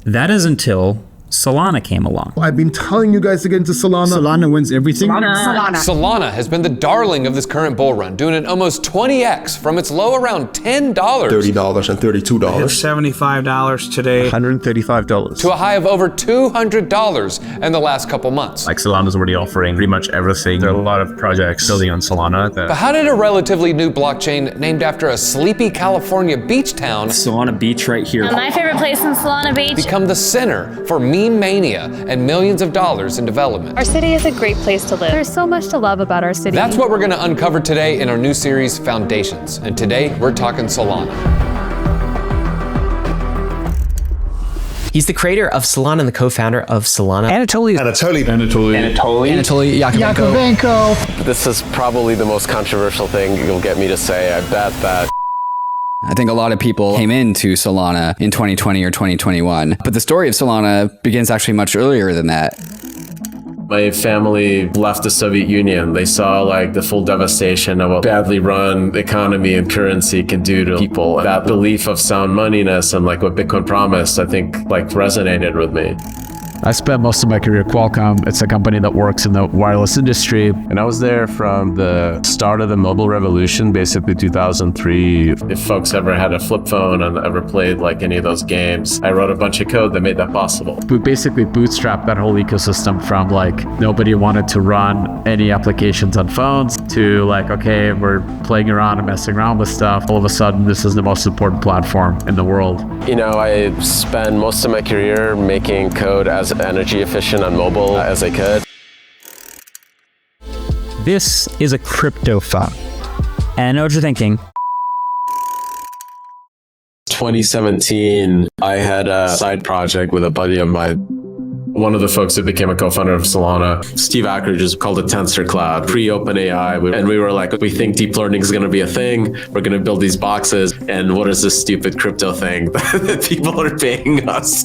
That is until Solana came along. I've been telling you guys to get into Solana. Solana wins everything. Solana has been the darling of this current bull run, doing it almost 20x from its low around $10. $30 and $32. It's $75 today. $135. To a high of over $200 in the last couple months. Like Solana's already offering pretty much everything. There are a lot of projects building on Solana. But how did a relatively new blockchain named after a sleepy California beach town, Solana Beach right here, My favorite place in Solana Beach, become the center for meme mania and millions of dollars in development? Our city is a great place to live. there's so much to love about our city. That's what we're going to uncover today in our new series, Foundations. And today, we're talking Solana. He's the creator of Solana and the co-founder of Solana. Anatoly Yakovenko. This is probably the most controversial thing you'll get me to say. I bet that. I think a lot of people came into Solana in 2020 or 2021, but the story of Solana begins actually much earlier than that. My family left the Soviet Union. They saw like the full devastation of what badly run economy and currency can do to people. That belief of sound moneyness and like what Bitcoin promised, I think like resonated with me. I spent most of my career at Qualcomm. It's a company that works in the wireless industry. And I was there from the start of the mobile revolution, basically 2003. If folks ever had a flip phone and ever played like any of those games, I wrote a bunch of code that made that possible. We basically bootstrapped that whole ecosystem from like nobody wanted to run any applications on phones to like, okay, we're playing around and messing around with stuff. All of a sudden, this is the most important platform in the world. You know, I spent most of my career making code as energy efficient on mobile as I could. This is a crypto fund. And I know what you're thinking. 2017, I had a side project with a buddy of mine. One of the folks that became a co-founder of Solana, Steve Acker, just called it Tensor Cloud, pre-OpenAI. And we were like, we think deep learning is going to be a thing. We're going to build these boxes. And what is this stupid crypto thing that people are paying us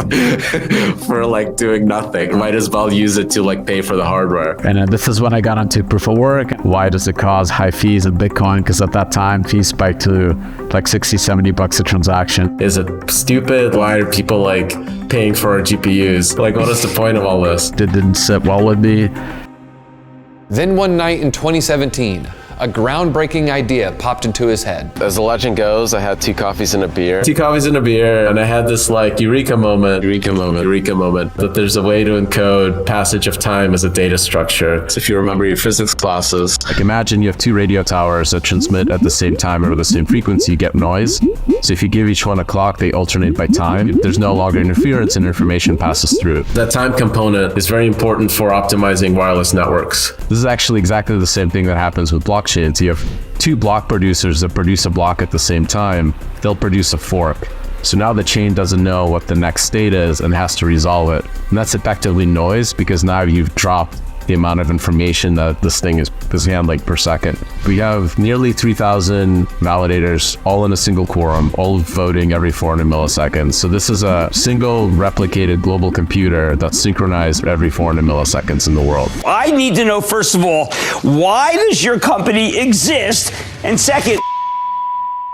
for like doing nothing? Might as well use it to like pay for the hardware. And this is when I got into proof of work. Why does it cause high fees in Bitcoin? Because at that time, fees spiked to like 60, 70 bucks a transaction. Is it stupid? Why are people like paying for our GPUs? Like, what is the point of all this? It didn't sit well with me. Then one night in 2017, a groundbreaking idea popped into his head. As the legend goes, I had 2 coffees and a beer. 2 coffees and a beer, and I had this like eureka moment, that there's a way to encode passage of time as a data structure. So if you remember your physics classes. Like imagine you have 2 radio towers that transmit at the same time or the same frequency, you get noise. So if you give each one a clock, they alternate by time. There's no longer interference and information passes through. That time component is very important for optimizing wireless networks. This is actually exactly the same thing that happens with blockchains. You have 2 block producers that produce a block at the same time. They'll produce a fork. So now the chain doesn't know what the next state is and has to resolve it. And that's effectively noise because now you've dropped the amount of information that this thing is handling per second. We have nearly 3,000 validators, all in a single quorum, all voting every 400 milliseconds. So this is a single replicated global computer that's synchronized every 400 milliseconds in the world. I need to know, first of all, why does your company exist? And second,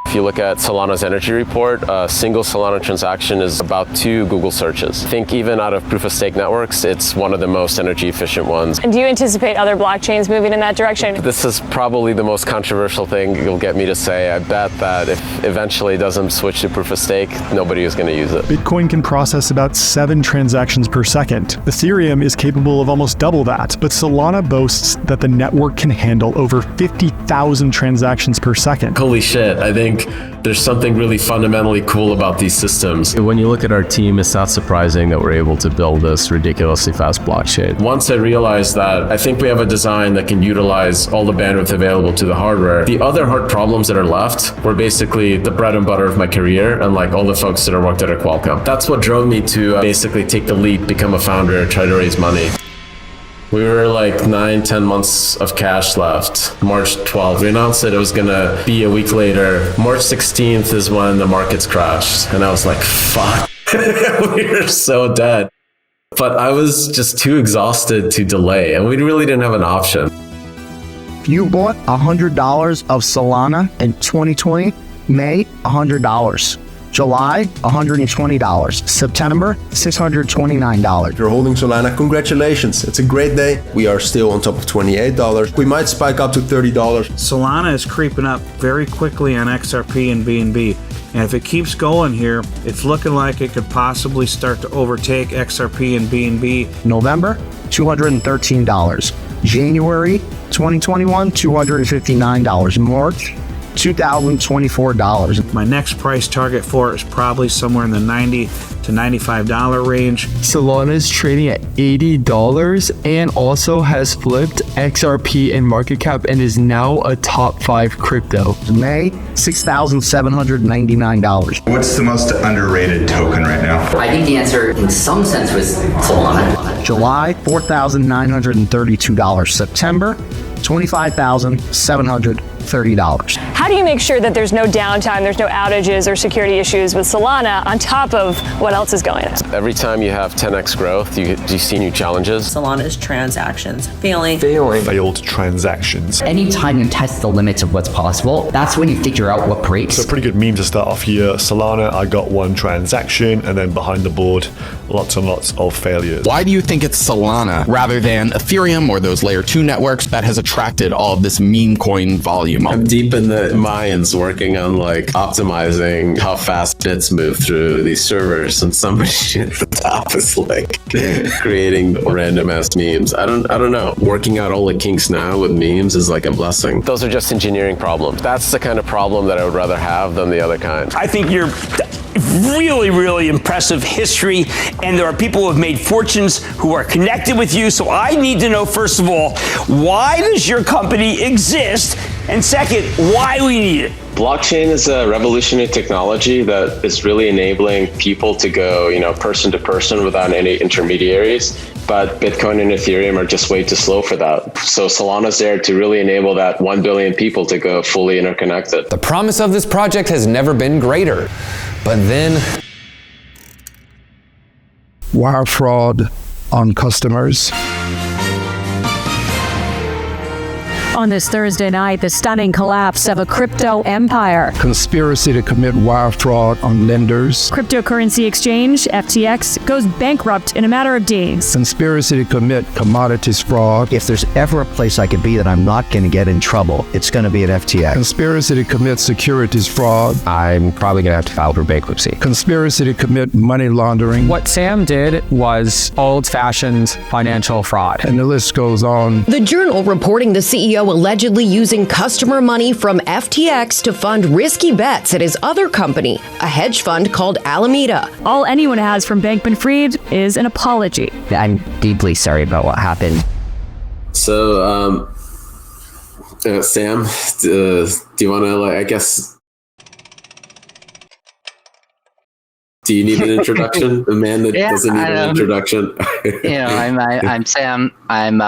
if you look at Solana's energy report, a single Solana transaction is about 2 Google searches. I think even out of proof-of-stake networks, it's one of the most energy efficient ones. And do you anticipate other blockchains moving in that direction? This is probably the most controversial thing you'll get me to say. I bet that if eventually it doesn't switch to proof-of-stake, nobody is going to use it. Bitcoin can process about 7 transactions per second. Ethereum is capable of almost double that, but Solana boasts that the network can handle over 50,000 transactions per second. Holy shit, I think there's something really fundamentally cool about these systems. When you look at our team, it's not surprising that we're able to build this ridiculously fast blockchain. Once I realized that, I think we have a design that can utilize all the bandwidth available to the hardware. The other hard problems that are left were basically the bread and butter of my career and like all the folks that are worked at Qualcomm. That's what drove me to basically take the leap, become a founder, try to raise money. We were like 9-10 months of cash left. March 12th, we announced that it was gonna be a week later. March 16th is when the markets crashed. And I was like, fuck, we are so dead. But I was just too exhausted to delay, and we really didn't have an option. If you bought $100 of Solana in 2020, May, $100. July, $120. September, $629. If you're holding Solana, congratulations. It's a great day. We are still on top of $28. We might spike up to $30. Solana is creeping up very quickly on XRP and BNB. And if it keeps going here, it's looking like it could possibly start to overtake XRP and BNB. November, $213. January 2021, $259. March, $2,024. My next price target for it is probably somewhere in the $90 to $95 range. Solana is trading at $80 and also has flipped XRP in market cap and is now a top 5 crypto. May, $6,799. What's the most underrated token right now? I think the answer in some sense was Solana. July, $4,932. September, $25,730. How do you make sure that there's no downtime, there's no outages or security issues with Solana on top of what else is going on? Every time you have 10x growth, you see new challenges. Solana's transactions failing. Failed transactions. Anytime you test the limits of what's possible, that's when you figure out what breaks. So a pretty good meme to start off here. Solana, I got one transaction, and then behind the board, lots and lots of failures. Why do you think it's Solana rather than Ethereum or those layer 2 networks that has attracted all of this meme coin volume? I'm deep in the mines working on like optimizing how fast bits move through these servers, and somebody at the top is like creating random ass memes. I don't know. Working out all the kinks now with memes is like a blessing. Those are just engineering problems. That's the kind of problem that I would rather have than the other kind. I think you're really, really impressive history, and there are people who have made fortunes who are connected with you. So I need to know, first of all, why does your company exist? And second, why we need it? Blockchain is a revolutionary technology that is really enabling people to go, person to person without any intermediaries. But Bitcoin and Ethereum are just way too slow for that. So Solana's there to really enable that 1 billion people to go fully interconnected. The promise of this project has never been greater. But then, wire fraud on customers. On this Thursday night, the stunning collapse of a crypto empire. Conspiracy to commit wire fraud on lenders. Cryptocurrency exchange, FTX, goes bankrupt in a matter of days. Conspiracy to commit commodities fraud. If there's ever a place I could be that I'm not going to get in trouble, it's going to be at FTX. Conspiracy to commit securities fraud. I'm probably going to have to file for bankruptcy. Conspiracy to commit money laundering. What Sam did was old-fashioned financial fraud. And the list goes on. The Journal reporting the CEO allegedly using customer money from FTX to fund risky bets at his other company, a hedge fund called Alameda. All anyone has from Bankman-Fried is an apology. I'm deeply sorry about what happened. So, Sam, do you want to, do you need an introduction? A man that doesn't need an introduction. I'm Sam. I'm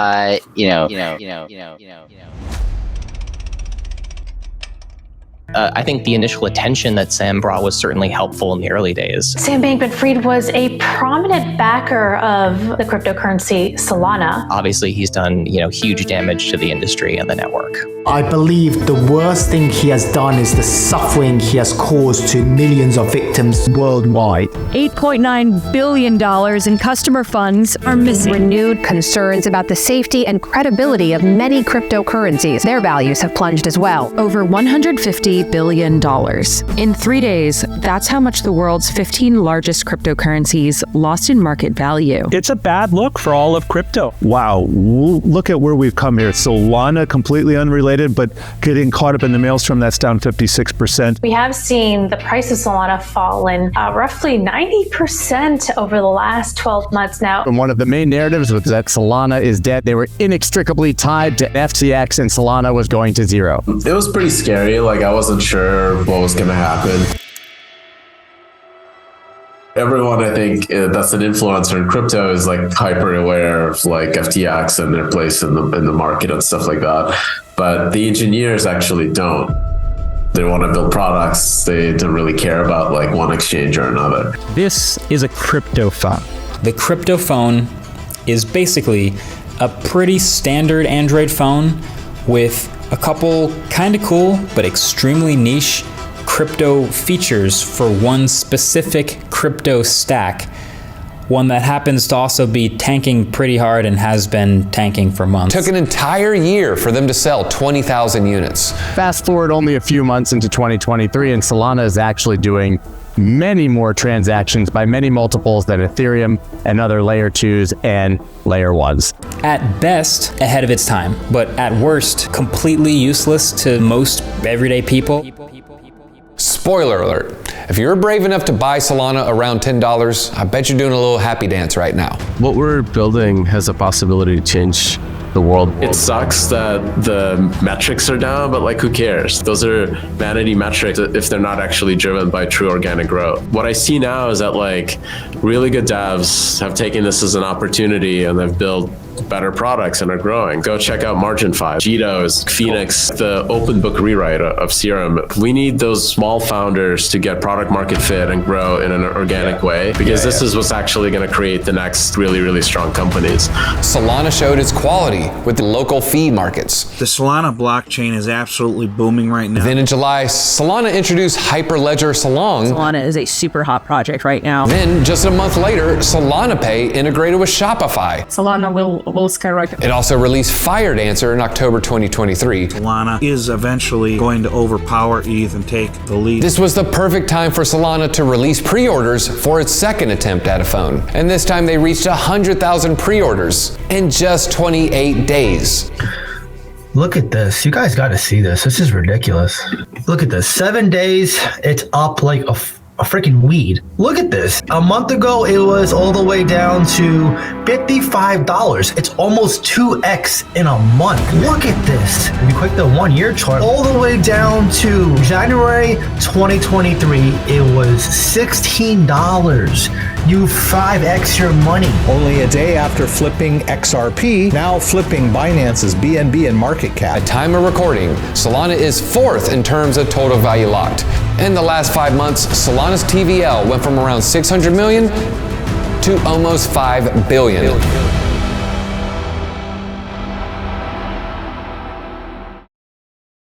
I think the initial attention that Sam brought was certainly helpful in the early days. Sam Bankman-Fried was a prominent backer of the cryptocurrency Solana. Obviously, he's done, huge damage to the industry and the network. I believe the worst thing he has done is the suffering he has caused to millions of victims worldwide. $8.9 billion in customer funds are missing. Renewed concerns about the safety and credibility of many cryptocurrencies. Their values have plunged as well. Over $150 billion. In 3 days, that's how much the world's 15 largest cryptocurrencies lost in market value. It's a bad look for all of crypto. Wow, look at where we've come here. Solana, completely unrelated, but getting caught up in the maelstrom, that's down 56%. We have seen the price of Solana fallen roughly 90% over the last 12 months now. And one of the main narratives was that Solana is dead. They were inextricably tied to FTX and Solana was going to zero. It was pretty scary. I wasn't sure what was going to happen. Everyone, I think, that's an influencer in crypto is hyper aware of FTX and their place in the market and stuff like that. But the engineers actually don't. They want to build products. They don't really care about one exchange or another. This is a crypto phone. The crypto phone is basically a pretty standard Android phone with a couple kind of cool but extremely niche crypto features for one specific crypto stack, one that happens to also be tanking pretty hard and has been tanking for months. Took an entire year for them to sell 20,000 units. Fast forward only a few months into 2023, and Solana is actually doing many more transactions by many multiples than Ethereum and other layer 2s and layer 1s. At best, ahead of its time, but at worst, completely useless to most everyday people. Spoiler alert, if you're brave enough to buy Solana around $10, I bet you're doing a little happy dance right now. What we're building has a possibility to change the world. It sucks that the metrics are down, but like, who cares? Those are vanity metrics if they're not actually driven by true organic growth. What I see now is that like really good devs have taken this as an opportunity and they've built better products and are growing. Go check out Margin 5, Jitos, Phoenix, the open book rewrite of Serum. We need those small founders to get product market fit and grow in an organic way, because this is what's actually going to create the next really, really strong companies. Solana showed its quality with the local fee markets. The Solana blockchain is absolutely booming right now. Then in July, Solana introduced Hyperledger Salon. Solana is a super hot project right now. Then just a month later, Solana Pay integrated with Shopify. Solana will skyrocket. It also released FireDancer in October 2023. Solana is eventually going to overpower ETH and take the lead. This was the perfect time for Solana to release pre-orders for its second attempt at a phone. And this time they reached 100,000 pre-orders in just 28 days. Look at this. You guys got to see this. This is ridiculous. Look at this. 7 days, it's up like a freaking weed. Look at this. A month ago, it was all the way down to $55. It's almost 2x in a month. Look at this. If you click the 1 year chart, all the way down to January 2023, it was $16. You 5x your money. Only a day after flipping XRP, now flipping Binance's BNB and market cap. At time of recording, Solana is fourth in terms of total value locked. In the last 5 months, Solana's TVL went from around 600 million to almost 5 billion.